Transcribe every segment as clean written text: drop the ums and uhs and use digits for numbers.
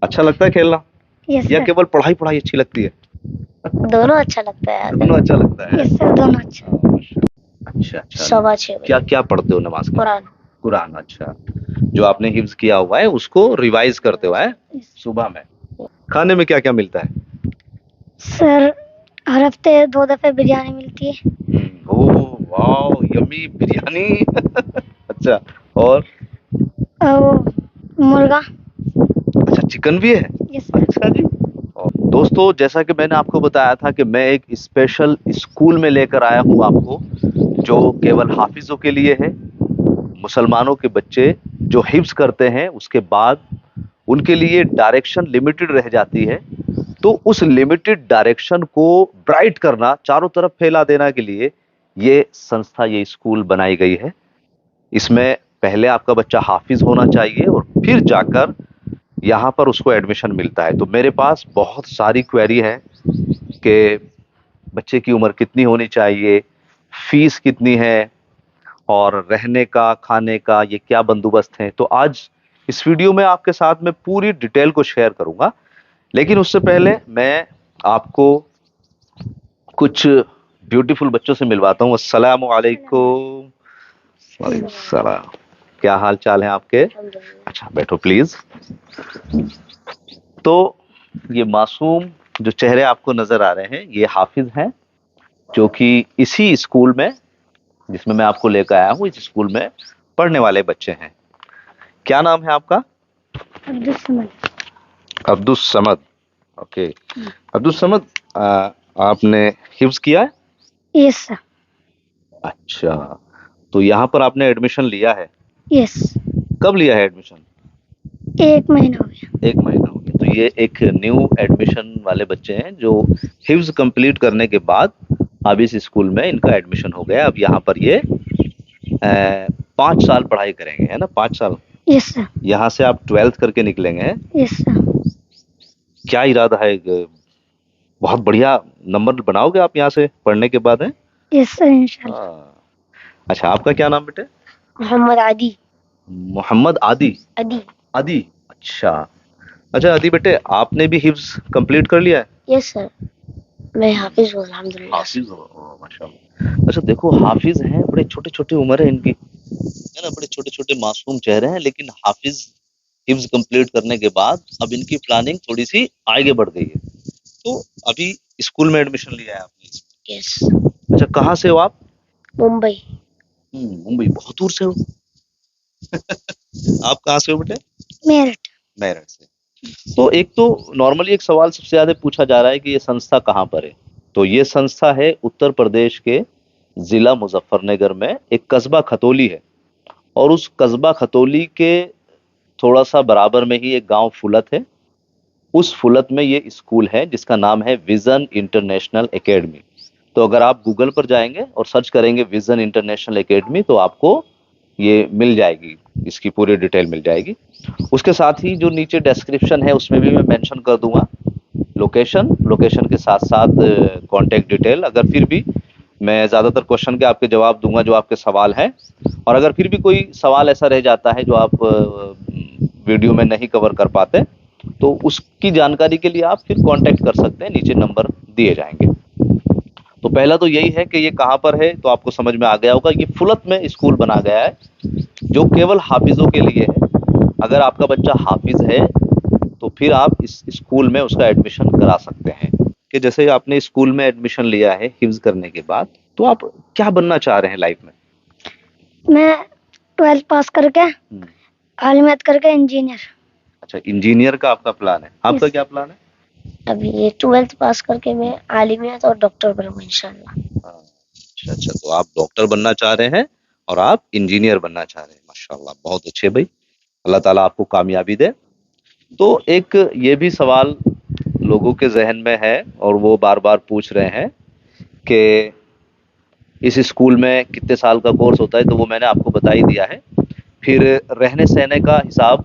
अच्छा लगता है खेलना यस या सर। केवल पढ़ाई पढ़ाई अच्छी लगती है? दोनों अच्छा लगता है। दोनों अच्छा लगता है। यस सर, दोनों अच्छा। अच्छा अच्छा। 6:15 क्या बजे क्या पढ़ते हो नमाज के? कुरान। कुरान। अच्छा, जो आपने हिफ्ज किया हुआ है उसको रिवाइज करते हुआ है यस सुबह में। खाने में क्या क्या मिलता है? सर, हर हफ्ते 2 दफे बिरयानी मिलती है। ओह वाह, यम्मी बिरयानी। अच्छा, और? और मुर्गा। अच्छा, चिकन भी है? Yes sir. अच्छा जी। और दोस्तों, जैसा कि मैंने आपको बताया था कि मैं एक स्पेशल स्कूल में लेकर आया हूँ आपको, जो केवल हाफिजों के लिए है। मुसलमानों के बच्चे जो हिफ्ज करते हैं उसके बाद उनके लिए डायरेक्शन लिमिटेड रह जाती है, तो उस लिमिटेड डायरेक्शन को ब्राइट करना, चारों तरफ फैला देना के लिए ये संस्था, ये स्कूल बनाई गई है। इसमें पहले आपका बच्चा हाफिज होना चाहिए और फिर जाकर यहाँ पर उसको एडमिशन मिलता है। तो मेरे पास बहुत सारी क्वेरी है कि बच्चे की उम्र कितनी होनी चाहिए, फीस कितनी है, और रहने का, खाने का ये क्या बंदोबस्त है। तो आज इस वीडियो में आपके साथ में पूरी डिटेल को शेयर करूंगा। लेकिन उससे पहले मैं आपको कुछ ब्यूटीफुल बच्चों से मिलवाता हूँ। अस्सलाम वालेकुम। वालेकुम सलाम। क्या हाल चाल है आपके? अच्छा, बैठो प्लीज। तो ये मासूम जो चेहरे आपको नजर आ रहे हैं, ये हाफिज हैं, जो कि इसी स्कूल में, जिसमें मैं आपको लेकर आया हूँ, इस स्कूल में पढ़ने वाले बच्चे हैं। क्या नाम है आपका? अब्दुल समद। अब्दुल समद। ओके। अब्दुल समद, आपने हिफ्ज किया है? Yes sir. अच्छा, तो यहाँ पर आपने एडमिशन लिया है? यस। कब लिया है एडमिशन? 1 महीना हो गया। 1 महीना हो गया। तो ये एक न्यू एडमिशन वाले बच्चे हैं जो हिफ्ज कंप्लीट करने के बाद अब इस स्कूल में इनका एडमिशन हो गया। अब यहाँ पर ये 5 साल पढ़ाई करेंगे, है ना? 5 साल। Yes sir. यहाँ से आप 12th करके निकलेंगे, हैं? Yes sir. क्या इरादा है? बहुत बढ़िया नंबर बनाओगे आप यहाँ से पढ़ने के बाद, है? यस सर, इंशाल्लाह। हाँ। अच्छा, आपका क्या नाम बेटे? मोहम्मद आदि। मोहम्मद आदि। अदी। आदि। अच्छा। अच्छा आदि बेटे, आपने भी हिफ्ज कंप्लीट कर लिया है? यस सर, मैं हाफिज हूँ अल्हम्दुलिल्लाह। हाफिज हो? ओह, माशाल्लाह। अच्छा देखो, हाफिज हैं, बड़े छोटे छोटे उम्र है इनकी, है ना? बड़े छोटे छोटे मासूम चेहरे हैं, लेकिन हाफिज हिफ्ज कंप्लीट करने के बाद अब इनकी प्लानिंग थोड़ी सी आगे बढ़ गई है। तो अभी स्कूल में एडमिशन लिया है आपने? यस। अच्छा, कहाँ से हो आप? मुंबई। मुंबई, बहुत दूर से हो। आप कहाँ से हो बेटे? मेरठ। मेरठ से। तो एक तो नॉर्मली एक सवाल सबसे ज्यादा पूछा जा रहा है कि ये संस्था कहाँ पर है। तो ये संस्था है उत्तर प्रदेश के जिला मुजफ्फरनगर में एक कस्बा खतौली है, और उस कस्बा खतौली के थोड़ा सा बराबर में ही एक गांव फुलत है। उस फुलत में ये स्कूल है जिसका नाम है विजन इंटरनेशनल एकेडमी। तो अगर आप गूगल पर जाएंगे और सर्च करेंगे विजन इंटरनेशनल एकेडमी, तो आपको ये मिल जाएगी, इसकी पूरी डिटेल मिल जाएगी। उसके साथ ही जो नीचे डिस्क्रिप्शन है उसमें भी मैं मेंशन कर दूंगा लोकेशन, लोकेशन के साथ साथ कांटेक्ट डिटेल। अगर फिर भी मैं ज़्यादातर क्वेश्चन के आपके जवाब दूंगा जो आपके सवाल हैं, और अगर फिर भी कोई सवाल ऐसा रह जाता है जो आप वीडियो में नहीं कवर कर पाते, तो उसकी जानकारी के लिए आप फिर कांटेक्ट कर सकते हैं, नीचे नंबर दिए जाएंगे। तो पहला तो यही है कि ये कहाँ पर है, तो आपको समझ में आ गया होगा। ये फुलत में स्कूल बना गया है जो केवल हाफिजों के लिए है। अगर आपका बच्चा हाफिज है तो फिर आप इस स्कूल में उसका एडमिशन करा सकते हैं। कि जैसे आपने स्कूल में एडमिशन लिया है हिफ्ज करने के बाद, तो आप क्या बनना चाह रहे हैं लाइफ में? मैं 12th पास करके आलिमियत करके इंजीनियर। अच्छा, इंजीनियर का आपका प्लान है। आपका Yes. क्या प्लान है? अभी ये 12th पास करके मैं आलिमियत और डॉक्टर बनूंगा इंशाल्लाह। हाँ, अच्छा अच्छा, तो आप डॉक्टर बनना चाह रहे हैं और आप इंजीनियर बनना चाह रहे हैं। माशाल्लाह, बहुत अच्छे भाई। अल्लाह ताला आपको कामयाबी दे। तो एक ये भी सवाल लोगों के जहन में है और वो बार बार पूछ रहे हैं कि इस स्कूल में कितने साल का कोर्स होता है, तो वो मैंने आपको बता ही दिया है। फिर रहने सहने का हिसाब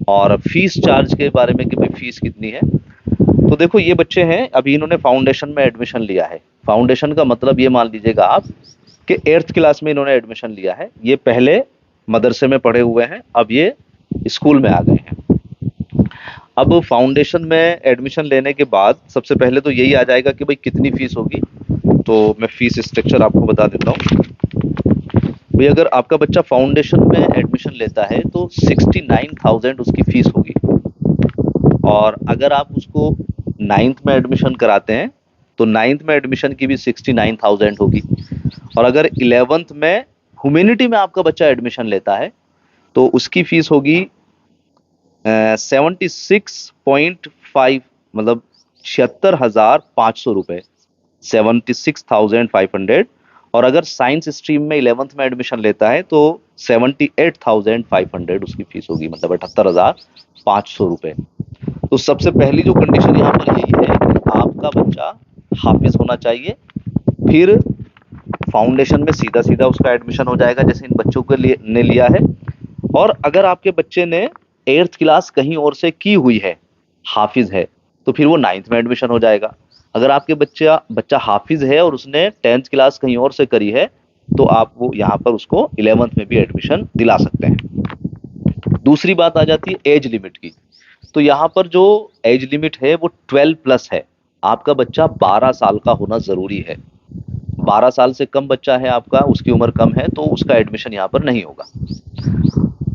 और फीस चार्ज के बारे में कि भाई फीस कितनी है। तो देखो, ये बच्चे हैं, अभी इन्होंने फाउंडेशन में एडमिशन लिया है। फाउंडेशन का मतलब ये मान लीजिएगा आप कि 8th क्लास में इन्होंने एडमिशन लिया है। ये पहले मदरसे में पढ़े हुए हैं, अब ये स्कूल में आ गए हैं। अब फाउंडेशन में एडमिशन लेने के बाद सबसे पहले तो यही आ जाएगा कि भाई कितनी फीस होगी। तो मैं फीस स्ट्रक्चर आपको बता देता हूँ। भाई अगर आपका बच्चा फाउंडेशन में एडमिशन लेता है तो 69,000 उसकी फीस होगी। और अगर आप उसको नाइन्थ में एडमिशन कराते हैं तो नाइन्थ में एडमिशन की भी 69,000 होगी। और अगर इलेवेंथ में ह्यूमैनिटी में आपका बच्चा एडमिशन लेता है तो उसकी फीस होगी 76.5, मतलब 76,500 रुपए, 76,500। और अगर साइंस स्ट्रीम में इलेवेंथ में एडमिशन लेता है तो 78,500 उसकी फीस होगी, मतलब 78,500 रुपए। तो सबसे पहली जो कंडीशन यहाँ पर यही है कि आपका बच्चा हाफिज होना चाहिए। फिर फाउंडेशन में सीधा सीधा उसका एडमिशन हो जाएगा जैसे इन बच्चों के लिए ने लिया है। और अगर आपके बच्चे ने 8th क्लास कहीं और से की हुई है, हाफिज है, तो फिर वो 9th में एडमिशन हो जाएगा। अगर आपके बच्चा बच्चा हाफिज है और उसने 10th क्लास कहीं और से करी है तो आप वो यहाँ पर उसको 11th में भी एडमिशन दिला सकते हैं। दूसरी बात आ जाती है एज लिमिट की। तो यहाँ पर जो एज लिमिट है वो 12 प्लस है। आपका बच्चा 12 साल का होना जरूरी है। 12 साल से कम बच्चा है आपका, उसकी उम्र कम है, तो उसका एडमिशन यहाँ पर नहीं होगा।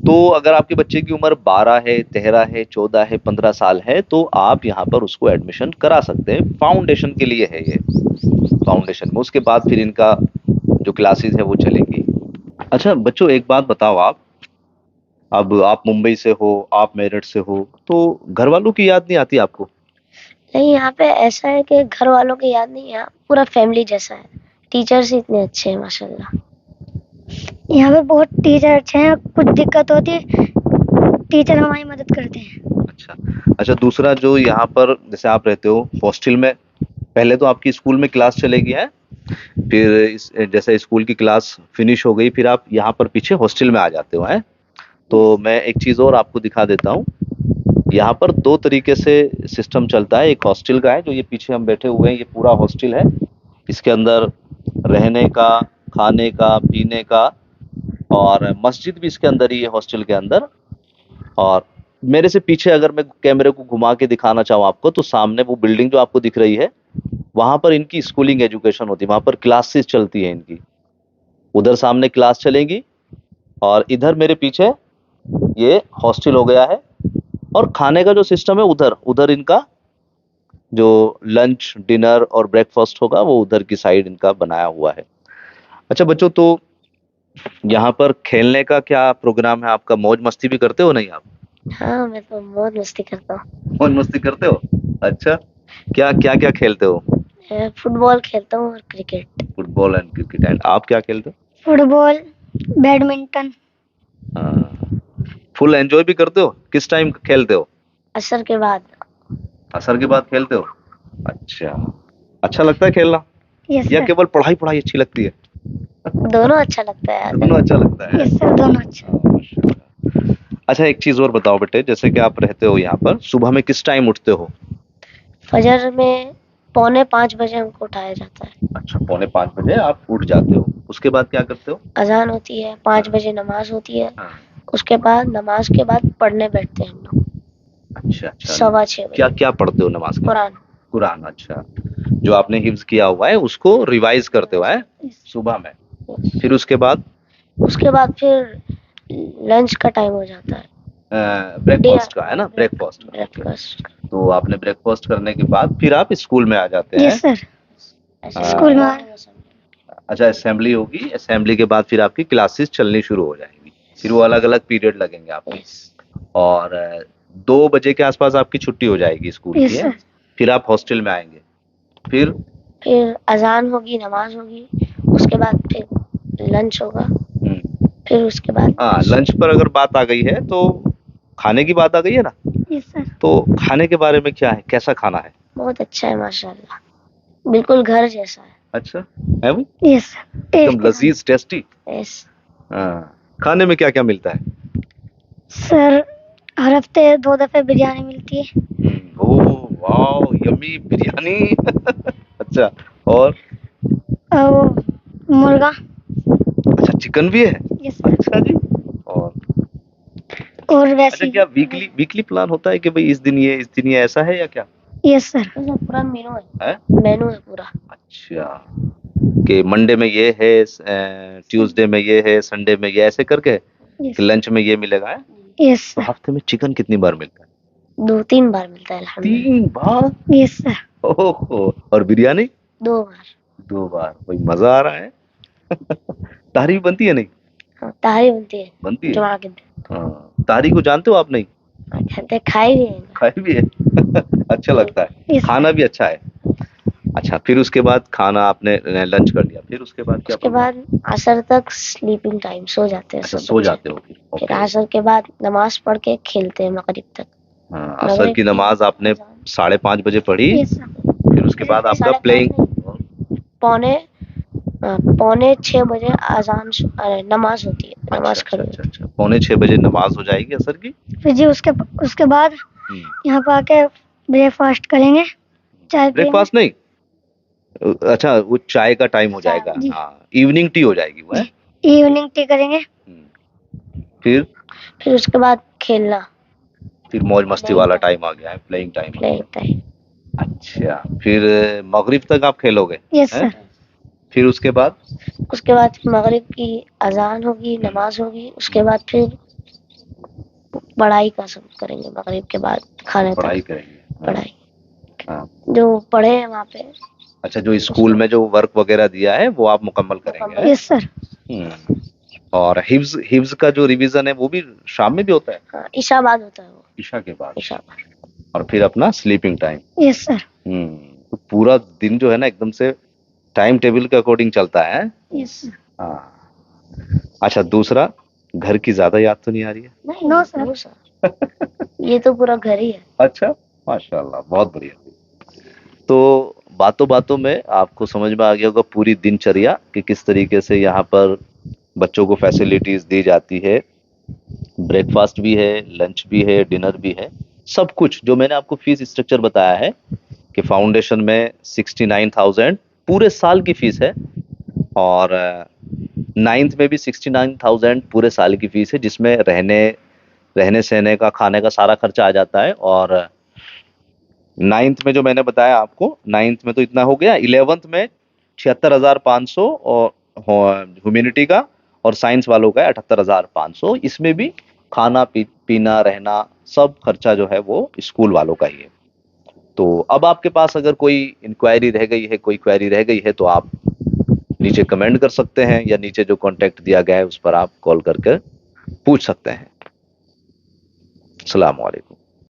तो अगर आपके बच्चे की उम्र 12 है, 13 है, 14 है, 15 साल है तो आप यहाँ पर उसको एडमिशन करा सकते हैं। फाउंडेशन के लिए है ये, फाउंडेशन में। उसके बाद फिर इनका जो क्लासेस है वो चलेंगी। अच्छा बच्चों, एक बात बताओ आप, अब आप मुंबई से हो, आप मेरठ से हो, तो घर वालों की याद नहीं आती आपको? नहीं, यहाँ पे ऐसा है कि घर वालों की याद नहीं, यहाँ पूरा फैमिली जैसा है। टीचर्स इतने अच्छे हैं माशाल्लाह। यहाँ पे बहुत टीचर अच्छे हैं। कुछ दिक्कत होती है टीचर हमारी मदद करते हैं। अच्छा। अच्छा, दूसरा जो यहाँ पर जैसे आप रहते हो हॉस्टल में, पहले तो आपकी स्कूल में क्लास चलेगी है, फिर जैसे स्कूल की क्लास फिनिश हो गई फिर आप यहाँ पर पीछे हॉस्टल में आ जाते हो है। तो मैं एक चीज और आपको दिखा देता हूँ। यहाँ पर दो तरीके से सिस्टम चलता है। एक हॉस्टल का है, जो ये पीछे हम बैठे हुए हैं, ये पूरा हॉस्टल है। इसके अंदर रहने का, खाने का, पीने का, और मस्जिद भी इसके अंदर ही है हॉस्टल के अंदर। और मेरे से पीछे अगर मैं कैमरे को घुमा के दिखाना चाहूँ आपको, तो सामने वो बिल्डिंग जो आपको दिख रही है, वहां पर इनकी स्कूलिंग एजुकेशन होती है, वहां पर क्लासेस चलती है इनकी। उधर सामने क्लास चलेंगी और इधर मेरे पीछे ये हॉस्टल हो गया है। और खाने का जो सिस्टम है, उधर उधर इनका जो लंच, डिनर और ब्रेकफास्ट होगा वो उधर की साइड इनका बनाया हुआ है। अच्छा बच्चों, तो यहाँ पर खेलने का क्या प्रोग्राम है आपका? मौज मस्ती भी करते हो नहीं आप? हाँ, मैं तो बहुत मस्ती करता हूँ। मौज मस्ती करते हो? अच्छा, क्या क्या क्या खेलते हो? फुटबॉल खेलता हूँ और cricket. Football and cricket. And आप क्या खेलते हो? Football, badminton. फुल एंजॉय भी करते हो? किस टाइम खेलते हो? असर के बाद। असर के बाद खेलते हो? अच्छा। अच्छा लगता है खेलना यस या सर। केवल पढ़ाई पढ़ाई अच्छी लगती है? दोनों अच्छा लगता है। दोनों अच्छा लगता है। यस सर, दोनों अच्छा। माशाल्लाह। अच्छा, एक चीज और बताओ बेटे, जैसे कि आप रहते हो यहाँ पर, सुबह में किस टाइम उठते हो? फजर में 4:45 हमको उठाया जाता है। अच्छा, 4:45 आप उठ जाते हो। उसके बाद क्या करते हो? अजान होती है, 5 बजे नमाज होती है। हाँ। उसके बाद नमाज के बाद पढ़ने बैठते हैं हम लोग। अच्छा अच्छा। 6:15 क्या बजे क्या पढ़ते हो नमाज के? कुरान। कुरान। अच्छा, जो आपने हिफ्ज किया हुआ है उसको रिवाइज करते हो है सुबह में। फिर उसके बाद फिर लंच का टाइम हो जाता है। ब्रेकफास्ट का है ना? ब्रेकफास्ट। ब्रेकफास्ट। तो आपने ब्रेकफास्ट करने के बाद फिर आप स्कूल में आ जाते हैं? Yes sir. स्कूल में अच्छा, असेंबली होगी, असेंबली के बाद फिर आपकी क्लासेस चलनी शुरू हो जाएंगी। फिर वो अलग अलग पीरियड लगेंगे आपके। और 2 बजे के आसपास आपकी छुट्टी हो जाएगी स्कूल की है। फिर आप हॉस्टल में आएंगे। फिर अजान होगी, नमाज होगी, उसके बाद फिर लंच होगा। फिर उसके बाद हाँ, लंच पर अगर बात आ गई है तो खाने की बात आ गई है ना? Yes sir. तो खाने के बारे में क्या है, कैसा खाना है? बहुत अच्छा है माशाल्लाह, बिल्कुल घर जैसा है। अच्छा है भाई? Yes sir. एकदम लजीज, टेस्टी। यस हाँ, खाने में क्या क्या मिलता है? सर, हर हफ्ते 2 दफे बिरयानी मिलती है। ओह वाह, यम्मी बिरयानी। अच्छा, और वो मुर्गा। अच्छा, चिकन भी है? Yes sir. अच्छा जी। और और अच्छा, वैसे क्या वीकली वीकली प्लान होता है कि भाई इस दिन ये ऐसा है या क्या यस सर, पूरा मेनू है? मेनू है पूरा। अच्छा, कि मंडे में ये है, ट्यूसडे में ये है, संडे में ये, ऐसे करके कि लंच में ये मिलेगा है? यस तो सर, हफ्ते में चिकन कितनी बार मिलता है? 2-3 बार मिलता है अल्हम्दुलिल्लाह। 3 बार? यस सर, ओहो, और बिरयानी? 2 बार। 2 बार। भाई मजा आ रहा है। तारी भी बनती है नहीं? हाँ, तारी बनती है बनती है। जुमा के दिन। हाँ, तारी को जानते हो आप? नहीं कहते खाई भी है। खाई भी है। अच्छा लगता है, Yes, खाना भी अच्छा है। अच्छा, फिर उसके बाद खाना आपने लंच कर लिया, फिर उसके बाद क्या उसके प्रोग्राम? बाद असर तक स्लीपिंग टाइम, सो जाते हैं अच्छा, सब सो बच्चे। जाते हो फिर? फिर ओके। असर के बाद नमाज पढ़ के खेलते हैं मगरिब तक। हाँ, असर मगरिब की नमाज आपने 5:30 बजे पढ़ी, Yes, sir. फिर उसके बाद आपका 5:30 प्लेइंग। पौने 6 बजे नमाज होती है, अच्छा नमाज अच्छा खड़ी अच्छा होती अच्छा, 5:45 नमाज हो जाएगी असर की। है। फिर जी उसके बाद यहाँ पे आके ब्रेकफास्ट करेंगे, चाय पियेंगे। ब्रेकफास्ट नहीं, अच्छा वो चाय का टाइम हो जाएगा। जी। हाँ, इवनिंग टी हो जाएगी वो है। इवनिंग टी करेंगे, फिर उसके बाद खेलना, फिर मौज मस्ती वाला टाइम आ गया है, प्लेइंग टाइम। Playing time. अच्छा, फिर मगरिब तक आप खेलोगे? यस हैं? सर। फिर उसके बाद मगरिब की अजान होगी, नमाज होगी, उसके बाद फिर पढ़ाई का सब करेंगे। मगरिब के बाद खाने पढ़ाई तक करेंगे। पढ़ाई, हाँ। जो पढ़े हैं वहाँ पे। अच्छा, जो स्कूल में जो वर्क वगैरह दिया है वो आप मुकम्मल करेंगे? Yes sir. और हिफ्ज हिफ्ज का जो रिवीजन है वो भी शाम में भी होता है? हाँ, ईशा बाद होता है वो। ईशा के बाद। ईशा बाद। और फिर अपना स्लीपिंग टाइम। Yes sir. तो पूरा दिन जो है ना एकदम से टाइम टेबल के अकॉर्डिंग चलता है। Yes sir. हाँ। अच्छा, दूसरा, घर की ज्यादा याद तो नहीं आ रही है? No sir. ये तो पूरा घर ही है। अच्छा, माशाल्लाह, बहुत बढ़िया। तो बातों बातों में आपको समझ में आ गया होगा पूरी दिनचर्या कि किस तरीके से यहाँ पर बच्चों को फैसिलिटीज दी जाती है। ब्रेकफास्ट भी है, लंच भी है, डिनर भी है, सब कुछ जो मैंने आपको फीस स्ट्रक्चर बताया है कि फाउंडेशन में 69,000 पूरे साल की फीस है, और नाइन्थ में भी 69,000 पूरे साल की फीस है, जिसमें रहने सहने का, खाने का सारा खर्चा आ जाता है। और नाइन्थ में जो मैंने बताया आपको, नाइन्थ में तो इतना हो गया। 11th में 76,500 और ह्यूमैनिटी का, और साइंस वालों का 78,500। इसमें भी खाना पीना रहना सब खर्चा जो है वो स्कूल वालों का ही है। तो अब आपके पास अगर कोई इंक्वायरी रह गई है, कोई क्वेरी रह गई है, तो आप नीचे कमेंट कर सकते हैं, या नीचे जो कॉन्टेक्ट दिया गया है उस पर आप कॉल करके पूछ सकते हैं। अस्सलाम वालेकुम।